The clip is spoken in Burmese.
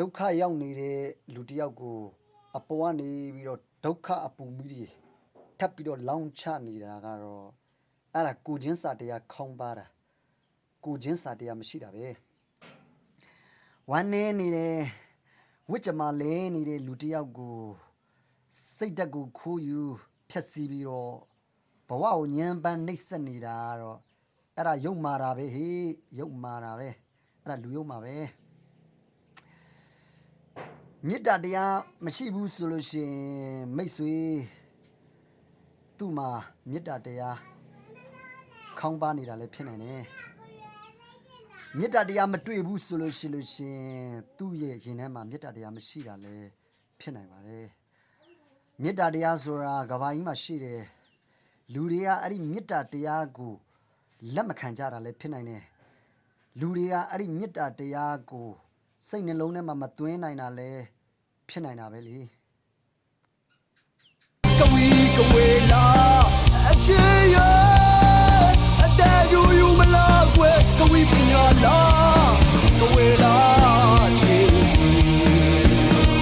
ဒုက္ခရောက်နေတဲ့လူတစ်ယောက်ကိုအပေါ်ကနေပြီးတော့ဒုက္ခအပူမီတွေထပ်ပြီးတော့လောင်ချနေတာကတော့အဲ့ဒါကိုချင်းစာတရားခေါင်းပါတာကိုချင်းစာတရားမရှိတာပဲဝမ်းနေနေတဲ့ဝိကြမှာလဲနေတဲ့လူတစ်ယောက်ကိုစိတ်ဓာတ်ကိုခိုးယူဖြက်စီးပြီးတော့ဘဝကိုညံပန်းနှိပ်စက်နေတာကတော့အဲ့ဒါရုပ်မာတာပဲဟေးရုပ်မာတာပဲအဲ့ဒါလူရုပ်မာပဲမေတ္တာတရားမရှိဘူးဆိုလို့ရှိရင်မိတ်ဆွေသူ့မှာမေတ္တာတရားခေါင်းပါနေတာလည်းဖြစ်နိုင်တယ်မေတ္တာတရားမတွေ့ဘူးဆိုလို့ရှိရင်သူ့ရဲ့ရင်ထဲမှာမေတ္တာတရားမရှိတာလည်းဖြစ်နိုင်ပါတယ်မေတ္တာတရားဆိုတာကဘာကြီးမှာရှိတယ်လူတွေကအဲ့ဒီမေတ္တာတရားကိုလက်မခံကြတာလည်းဖြစ်နိုင်တယ်လူတွေကအဲ့ဒီမေတ္တာတရားကိုစိတ်နှလုံးထဲမှာမသွင်းနိုင်တာလည်းဖြစ်နိုင်တာပဲလေ